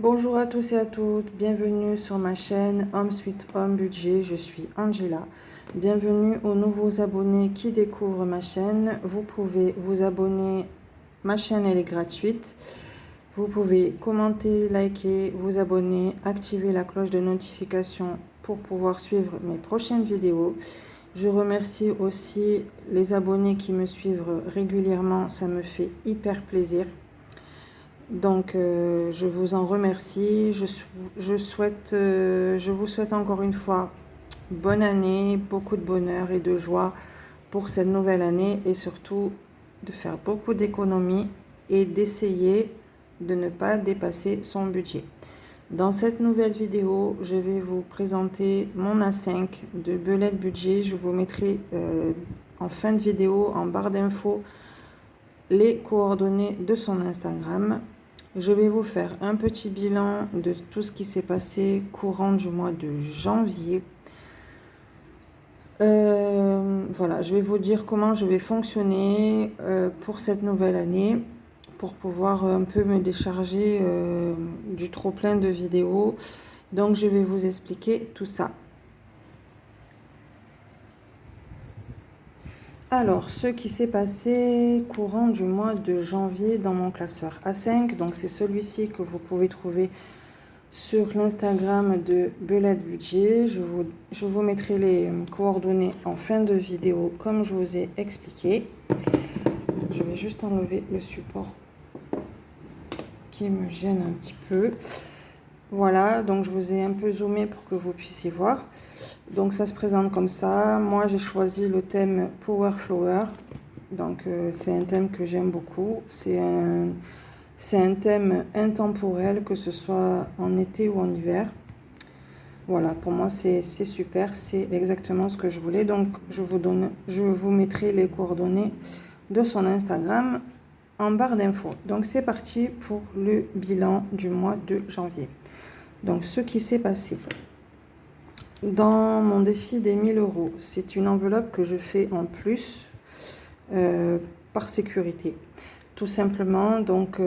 Bonjour à tous et à toutes, bienvenue sur ma chaîne Home Sweet Home Budget, je suis Angela. Bienvenue aux nouveaux abonnés qui découvrent ma chaîne. Vous pouvez vous abonner, ma chaîne elle est gratuite. Vous pouvez commenter, liker, vous abonner, activer la cloche de notification pour pouvoir suivre mes prochaines vidéos. Je remercie aussi les abonnés qui me suivent régulièrement, ça me fait hyper plaisir. Donc, je vous en remercie. Je vous souhaite encore une fois bonne année, beaucoup de bonheur et de joie pour cette nouvelle année et surtout de faire beaucoup d'économies et d'essayer de ne pas dépasser son budget. Dans cette nouvelle vidéo, je vais vous présenter mon A5 de Belette Budget. Je vous mettrai en fin de vidéo, en barre d'infos, les coordonnées de son Instagram. Je vais vous faire un petit bilan de tout ce qui s'est passé courant du mois de janvier. Voilà, je vais vous dire comment je vais fonctionner pour cette nouvelle année pour pouvoir un peu me décharger du trop-plein de vidéos. Donc, je vais vous expliquer tout ça. Alors, ce qui s'est passé courant du mois de janvier dans mon classeur A5, donc c'est celui-ci que vous pouvez trouver sur l'Instagram de Belette Budget. Je vous mettrai les coordonnées en fin de vidéo comme je vous ai expliqué. Je vais juste enlever le support qui me gêne un petit peu. Voilà, donc je vous ai un peu zoomé pour que vous puissiez voir. Donc ça se présente comme ça. Moi j'ai choisi le thème Power Flower. Donc c'est un thème que j'aime beaucoup. C'est un thème intemporel, que ce soit en été ou en hiver. Voilà, pour moi c'est super, c'est exactement ce que je voulais. Donc je vous mettrai les coordonnées de son Instagram en barre d'infos. Donc c'est parti pour le bilan du mois de janvier. Donc ce qui s'est passé dans mon défi des 1000 €, c'est une enveloppe que je fais en plus par sécurité. Tout simplement, donc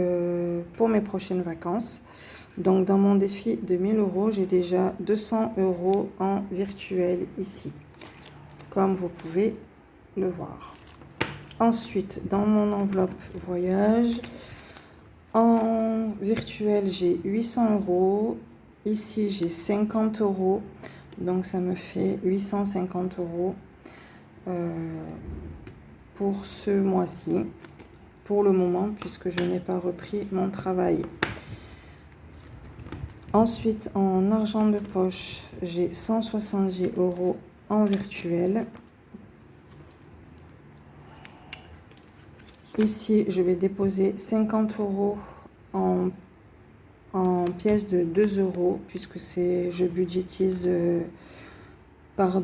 pour mes prochaines vacances. Donc dans mon défi de 1000 €, j'ai déjà 200 € en virtuel ici, comme vous pouvez le voir. Ensuite, dans mon enveloppe voyage, en virtuel, j'ai 800 €. Ici, j'ai 50 €. Donc, ça me fait 850 € pour ce mois-ci, pour le moment, puisque je n'ai pas repris mon travail. Ensuite, en argent de poche, j'ai 170 € en virtuel. Ici, je vais déposer 50 € en pièces de 2 €, puisque je budgétise par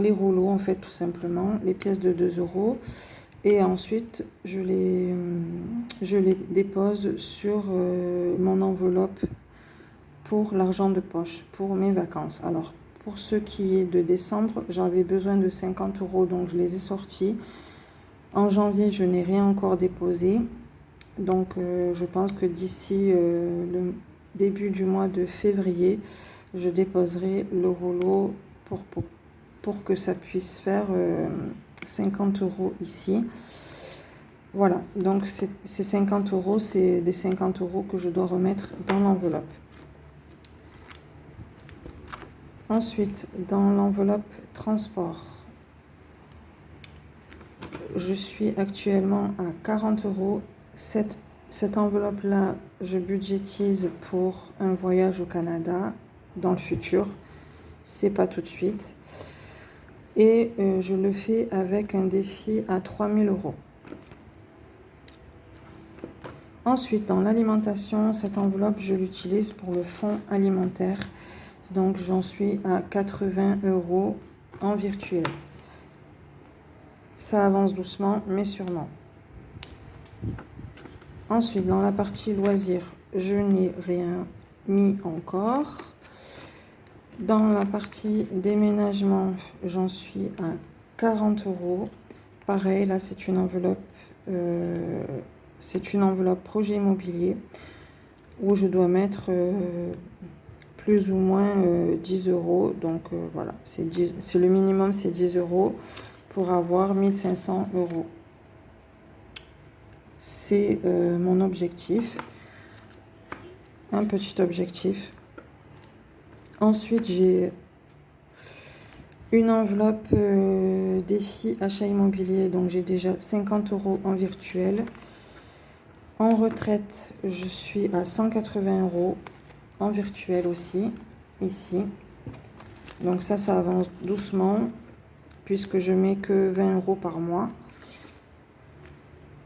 les rouleaux, en fait, tout simplement, les pièces de 2 €. Et ensuite, je les dépose sur mon enveloppe pour l'argent de poche, pour mes vacances. Alors, pour ce qui est de décembre, j'avais besoin de 50 €, donc je les ai sortis. En janvier, je n'ai rien encore déposé. Donc, je pense que d'ici le début du mois de février, je déposerai le rouleau pour que ça puisse faire 50 € ici. Voilà, donc ces 50 €, c'est des 50 € que je dois remettre dans l'enveloppe. Ensuite, dans l'enveloppe transport, je suis actuellement à 40 €. Cette enveloppe-là, je budgétise pour un voyage au Canada dans le futur. C'est pas tout de suite. Et je le fais avec un défi à 3000 €. Ensuite, dans l'alimentation, cette enveloppe, je l'utilise pour le fonds alimentaire. Donc, j'en suis à 80 € en virtuel. Ça avance doucement, mais sûrement. Ensuite, dans la partie loisirs, je n'ai rien mis encore. Dans la partie déménagement, j'en suis à 40 €. Pareil, là, c'est une enveloppe projet immobilier. où je dois mettre plus ou moins 10 euros. Donc voilà, c'est le minimum, c'est 10 euros pour avoir 1500 euros. C'est mon objectif, un petit objectif. Ensuite, j'ai une enveloppe défi achat immobilier, donc j'ai déjà 50 euros en virtuel. En retraite, je suis à 180 euros en virtuel aussi, ici. Donc ça avance doucement, puisque je mets que 20 euros par mois.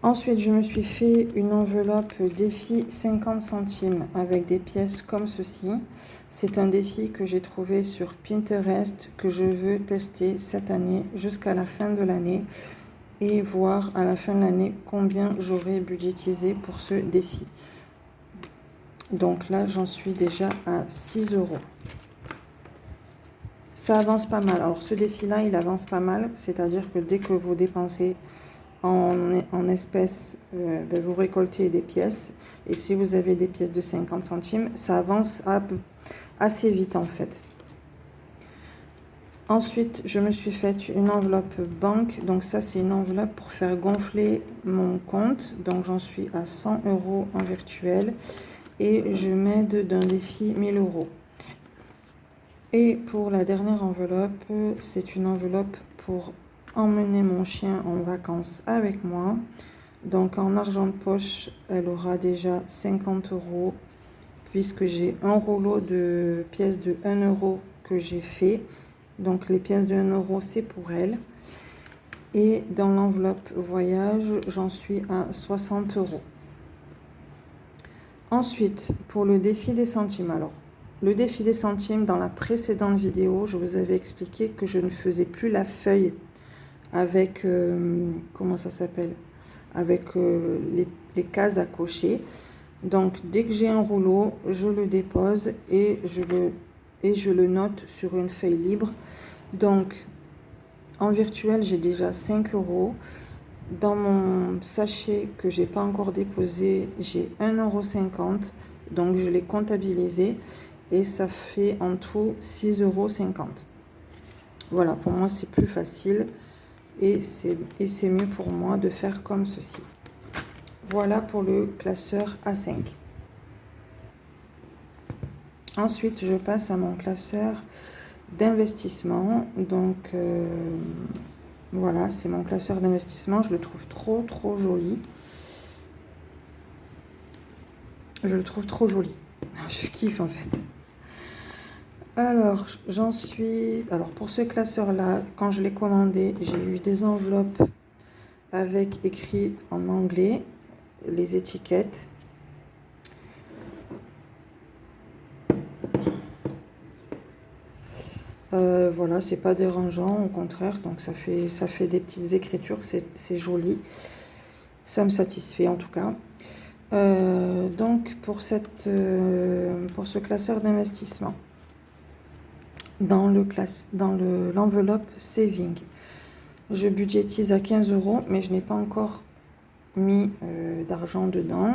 Ensuite, je me suis fait une enveloppe défi 50 centimes avec des pièces comme ceci. C'est un défi que j'ai trouvé sur Pinterest, que je veux tester cette année jusqu'à la fin de l'année et voir à la fin de l'année combien j'aurai budgétisé pour ce défi. Donc là, j'en suis déjà à 6 euros. Ça avance pas mal. Alors ce défi-là, il avance pas mal, c'est-à-dire que dès que vous dépensez en espèces, vous récoltez des pièces. Et si vous avez des pièces de 50 centimes, ça avance assez vite en fait. Ensuite, je me suis fait une enveloppe banque. Donc ça, c'est une enveloppe pour faire gonfler mon compte. Donc j'en suis à 100 euros en virtuel. Et je m'aide d'un défi 1000 euros. Et pour la dernière enveloppe, c'est une enveloppe pour emmener mon chien en vacances avec moi. Donc en argent de poche, elle aura déjà 50 euros puisque j'ai un rouleau de pièces de 1 euro que j'ai fait. Donc les pièces de 1 euro, c'est pour elle. Et dans l'enveloppe voyage, j'en suis à 60 euros. Ensuite, pour le défi des centimes. Alors, le défi des centimes, dans la précédente vidéo, je vous avais expliqué que je ne faisais plus la feuille avec, comment ça s'appelle, avec les cases à cocher. Donc, dès que j'ai un rouleau, je le dépose et je le note sur une feuille libre. Donc, en virtuel, j'ai déjà 5 euros. Dans mon sachet que j'ai pas encore déposé, j'ai 1,50 €. Donc, je l'ai comptabilisé et ça fait en tout 6,50 €. Voilà, pour moi, c'est plus facile et c'est mieux pour moi de faire comme ceci. Voilà pour le classeur A5. Ensuite, je passe à mon classeur d'investissement. Donc, voilà, c'est mon classeur d'investissement. Je le trouve trop joli. Je le trouve trop joli. Je kiffe en fait. Alors, j'en suis... Alors, pour ce classeur-là, quand je l'ai commandé, j'ai eu des enveloppes avec écrit en anglais les étiquettes. Voilà, c'est pas dérangeant, au contraire, donc ça fait des petites écritures, c'est joli. Ça me satisfait en tout cas. Donc pour ce classeur d'investissement, dans l'enveloppe saving, je budgétise à 15 euros, mais je n'ai pas encore mis d'argent dedans.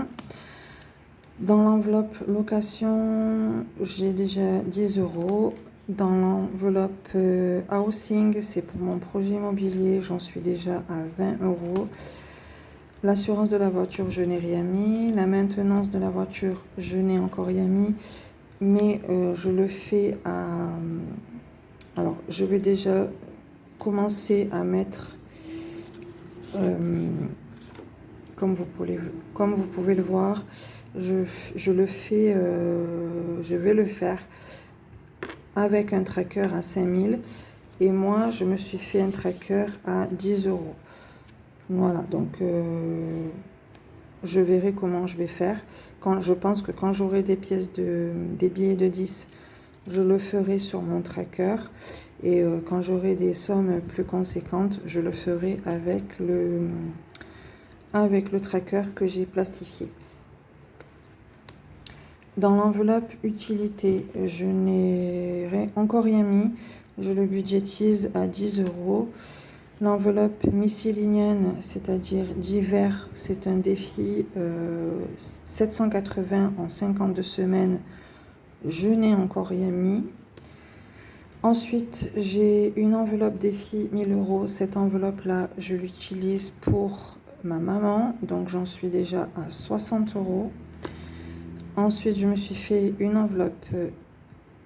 Dans l'enveloppe location, j'ai déjà 10 euros. Dans l'enveloppe housing, c'est pour mon projet immobilier, j'en suis déjà à 20 euros. L'assurance de la voiture, je n'ai rien mis. La maintenance de la voiture, je n'ai encore rien mis. Mais je le fais à... Alors, je vais déjà commencer à mettre... comme vous pouvez le voir, je vais le faire avec un tracker à 5000 et moi je me suis fait un tracker à 10 euros. Voilà, donc je verrai comment je vais faire. Je pense que quand j'aurai des billets de 10, je le ferai sur mon tracker et quand j'aurai des sommes plus conséquentes, je le ferai avec le tracker que j'ai plastifié. Dans l'enveloppe utilité, je n'ai encore rien mis. Je le budgétise à 10 euros. L'enveloppe miscélinienne, c'est-à-dire d'hiver, c'est un défi 780 en 52 semaines. Je n'ai encore rien mis. Ensuite, j'ai une enveloppe défi 1000 euros. Cette enveloppe-là, je l'utilise pour ma maman. Donc, j'en suis déjà à 60 euros. Ensuite, je me suis fait une enveloppe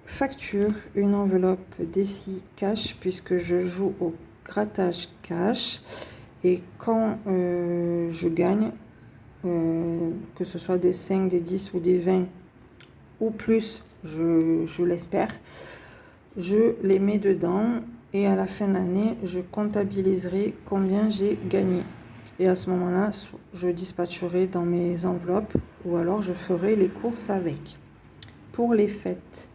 facture, une enveloppe défi cash, puisque je joue au grattage cash. Et quand je gagne, que ce soit des 5, des 10 ou des 20 ou plus, je l'espère, je les mets dedans et à la fin de l'année, je comptabiliserai combien j'ai gagné. Et à ce moment-là, je dispatcherai dans mes enveloppes ou alors je ferai les courses avec. Pour les fêtes,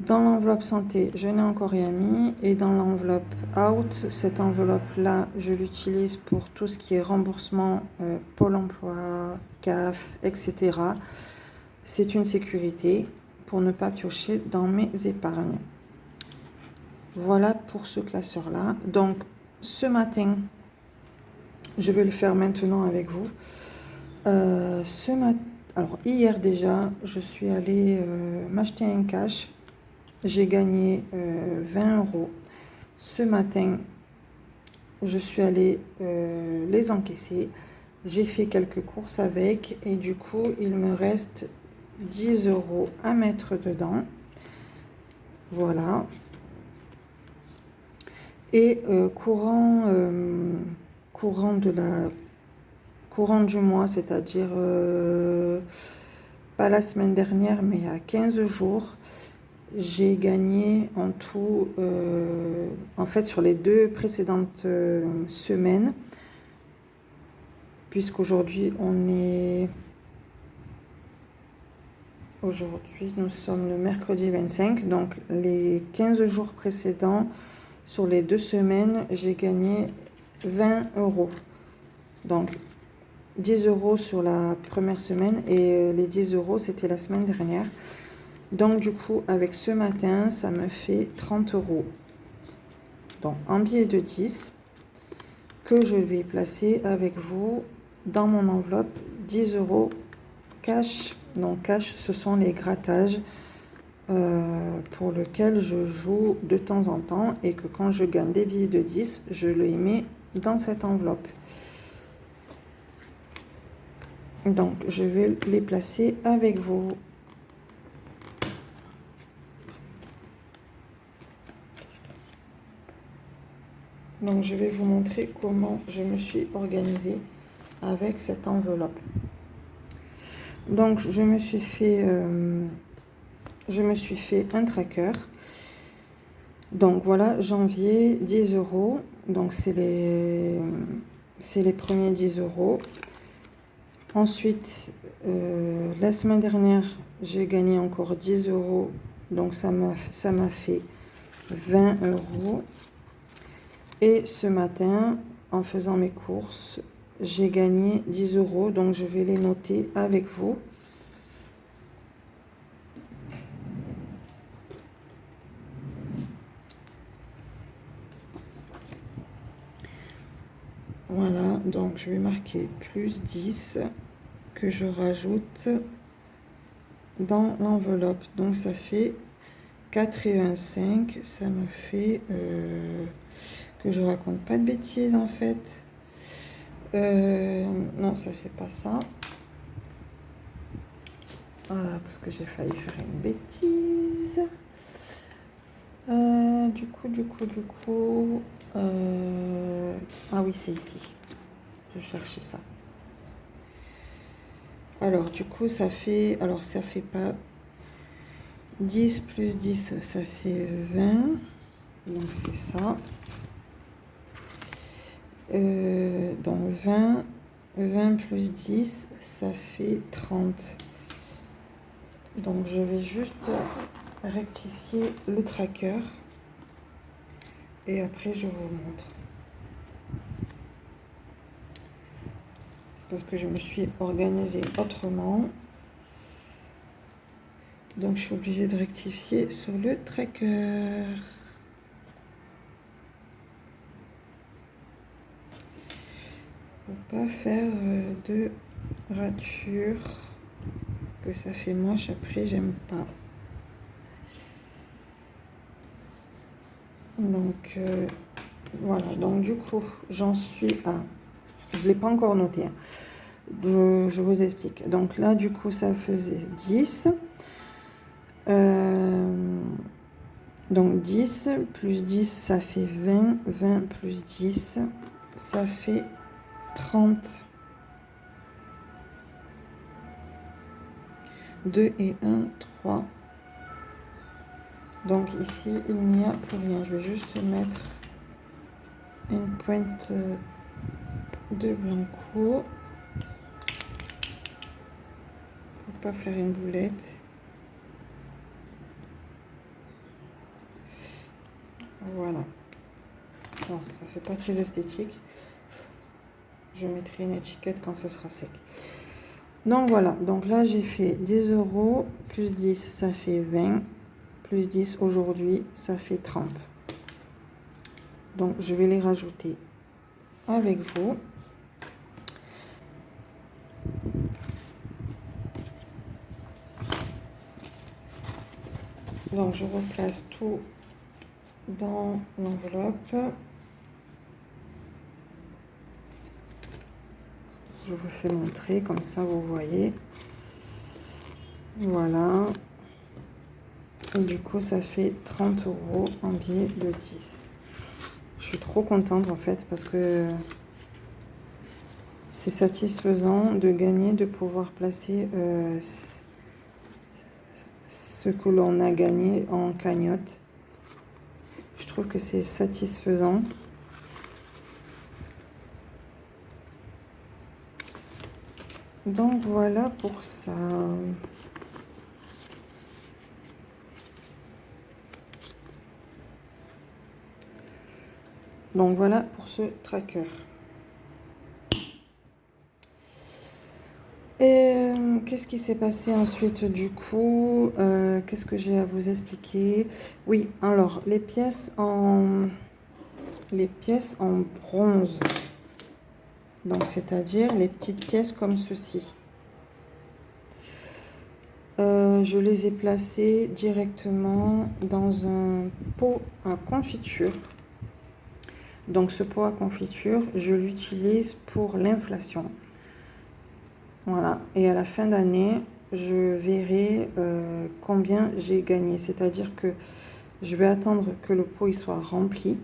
dans l'enveloppe santé, je n'ai encore rien mis. Et dans l'enveloppe out, cette enveloppe-là, je l'utilise pour tout ce qui est remboursement Pôle emploi, CAF, etc. C'est une sécurité pour ne pas piocher dans mes épargnes. Voilà pour ce classeur-là. Donc, ce matin, je vais le faire maintenant avec vous. Alors, hier déjà, je suis allée m'acheter un cash. J'ai gagné 20 euros. Ce matin, je suis allée les encaisser. J'ai fait quelques courses avec et du coup, il me reste 10 euros à mettre dedans. Voilà. Et courant du mois, c'est-à-dire pas la semaine dernière, mais à 15 jours, j'ai gagné en tout, en fait, sur les 2 précédentes semaines, puisqu'aujourd'hui, aujourd'hui, nous sommes le mercredi 25, donc les 15 jours précédents, sur les 2 semaines, j'ai gagné 20 euros. Donc, 10 euros sur la première semaine et les 10 euros, c'était la semaine dernière. Donc, du coup, avec ce matin, ça me fait 30 euros. Donc, en billet de 10 que je vais placer avec vous dans mon enveloppe 10 euros cash. Donc, cash, ce sont les grattages pour lesquels je joue de temps en temps et que quand je gagne des billets de 10, je les mets dans cette enveloppe. Donc, je vais les placer avec vous. Donc, je vais vous montrer comment je me suis organisée avec cette enveloppe. Donc, je me suis fait un tracker. Donc, voilà, janvier, 10 euros. Donc, c'est les premiers 10 euros. Ensuite, la semaine dernière, j'ai gagné encore 10 euros. Donc, ça m'a fait 20 euros. Et ce matin, en faisant mes courses, j'ai gagné 10 euros. Donc, je vais les noter avec vous. Voilà, donc je vais marquer plus 10 que je rajoute dans l'enveloppe. Donc, ça fait 4 et 1, 5. Ça me fait... que je raconte pas de bêtises en fait. Non, ça fait pas ça. Parce que j'ai failli faire une bêtise. Du coup. Ah oui, c'est ici. Je cherchais ça. Alors, du coup, ça fait... Alors, ça fait pas... 10 plus 10, ça fait 20. Donc, c'est ça. Donc, 20 plus 10, ça fait 30. Donc, je vais juste rectifier le tracker. Et après, je vous montre. Parce que je me suis organisée autrement. Donc, je suis obligée de rectifier sur le tracker. pour pas faire de rature, que ça fait moche après, j'aime pas. Donc voilà, donc du coup j'en suis à, je l'ai pas encore noté, hein. Je vous explique. Donc là du coup ça faisait 10, donc 10 plus 10 ça fait 20, 20 plus 10 ça fait 30. 2 et 1, 3. Donc ici, il n'y a plus rien. Je vais juste mettre une pointe de blanco pour pas faire une boulette. Voilà. Bon, ça fait pas très esthétique. Je mettrai une étiquette quand ça sera sec. Donc voilà. Donc là, j'ai fait 10 € plus 10, ça fait 20. Plus 10 aujourd'hui, ça fait 30. Donc je vais les rajouter avec vous. Donc je replace tout dans l'enveloppe. Je vous fais montrer, comme ça vous voyez. Voilà. Et du coup, ça fait 30 € en billet de 10. Je suis trop contente en fait parce que c'est satisfaisant de gagner, de pouvoir placer ce que l'on a gagné en cagnotte. Je trouve que c'est satisfaisant. Donc voilà pour ça. Donc voilà pour ce tracker. Et qu'est-ce qui s'est passé ensuite du coup? Qu'est-ce que j'ai à vous expliquer? Oui, alors les pièces en bronze. Donc c'est-à-dire les petites pièces comme ceci. Je les ai placées directement dans un pot à confiture. Donc ce pot à confiture, je l'utilise pour l'inflation. Voilà, et à la fin d'année, je verrai combien j'ai gagné. C'est-à-dire que je vais attendre que le pot il soit rempli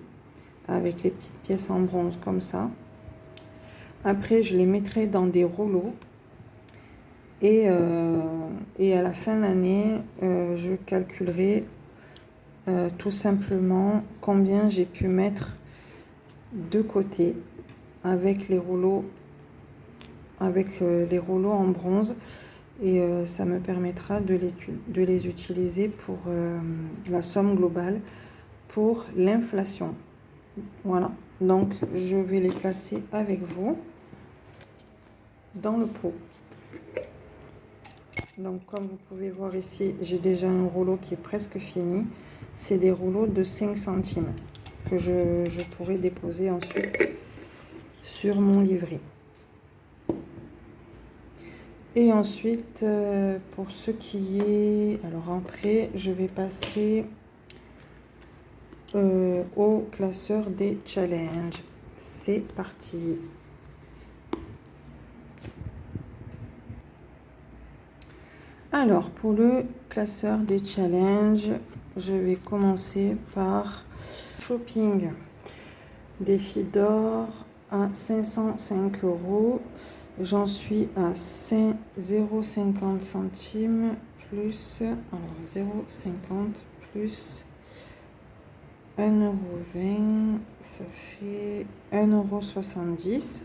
avec les petites pièces en bronze comme ça. Après, je les mettrai dans des rouleaux. Et à la fin de l'année, je calculerai tout simplement combien j'ai pu mettre de côté avec les rouleaux en bronze. Et ça me permettra de les utiliser pour la somme globale pour l'inflation. Voilà, donc je vais les placer avec vous dans le pot. Donc comme vous pouvez voir ici, j'ai déjà un rouleau qui est presque fini. C'est des rouleaux de 5 centimes que je pourrai déposer ensuite sur mon livret. Et ensuite, pour ce qui est... Alors après, je vais passer au classeur des challenges. C'est parti. Alors, pour le classeur des challenges, je vais commencer par shopping. Défi d'or à 505 €. J'en suis à 0,50 centimes plus, alors 0,50 plus 1,20 €, ça fait 1,70 €.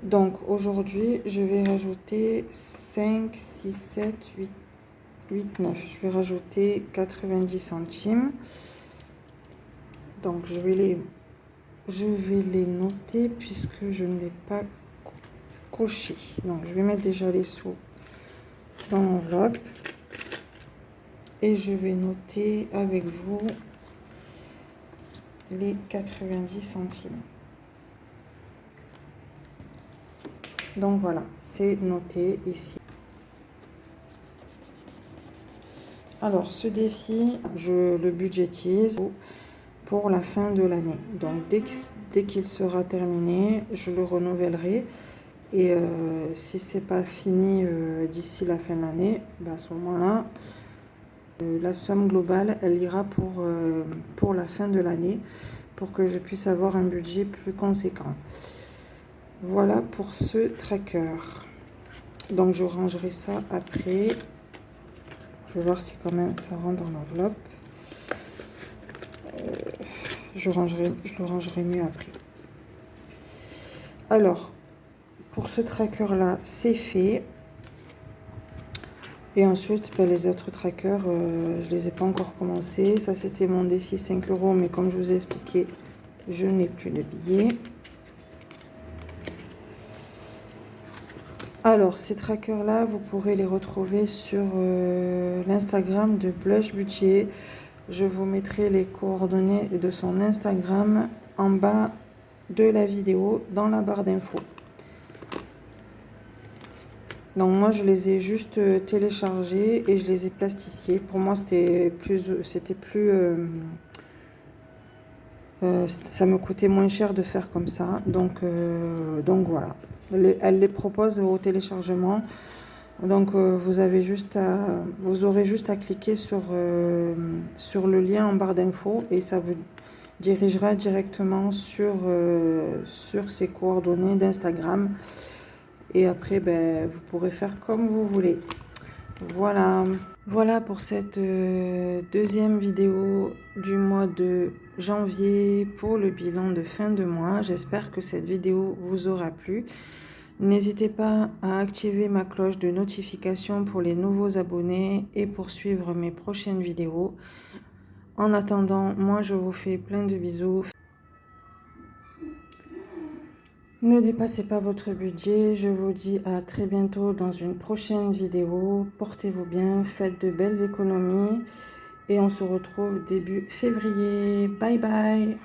Donc aujourd'hui, je vais rajouter 5, 6, 7, 8, 9. Je vais rajouter 90 centimes. Donc je vais les noter puisque je ne l'ai pas coché. Donc je vais mettre déjà les sous dans l'enveloppe. Et je vais noter avec vous les 90 centimes. Donc voilà, c'est noté ici. Alors ce défi, je le budgétise pour la fin de l'année. Donc dès qu'il sera terminé, je le renouvellerai. Et si c'est pas fini d'ici la fin de l'année, à ce moment-là, la somme globale, elle ira pour la fin de l'année, pour que je puisse avoir un budget plus conséquent. Voilà pour ce tracker. Donc je rangerai ça après. Je vais voir si quand même ça rentre dans l'enveloppe. Je le rangerai mieux après. Alors, pour ce tracker-là, c'est fait. Et ensuite, les autres trackers, je ne les ai pas encore commencés. Ça, c'était mon défi 5 €, mais comme je vous ai expliqué, je n'ai plus de billets. Alors, ces trackers-là, vous pourrez les retrouver sur l'Instagram de Blush Budget. Je vous mettrai les coordonnées de son Instagram en bas de la vidéo, dans la barre d'infos. Donc moi, je les ai juste téléchargés et je les ai plastifiés. Pour moi, ça me coûtait moins cher de faire comme ça. Donc voilà. Elle les propose au téléchargement. Donc vous aurez juste à cliquer sur le lien en barre d'infos et ça vous dirigera directement sur ces coordonnées d'Instagram. Et après, vous pourrez faire comme vous voulez. Voilà pour cette deuxième vidéo du mois de janvier pour le bilan de fin de mois. J'espère que cette vidéo vous aura plu. N'hésitez pas à activer ma cloche de notification pour les nouveaux abonnés et pour suivre mes prochaines vidéos. En attendant, moi je vous fais plein de bisous. Ne dépassez pas votre budget. Je vous dis à très bientôt dans une prochaine vidéo. Portez-vous bien, faites de belles économies et on se retrouve début février. Bye bye.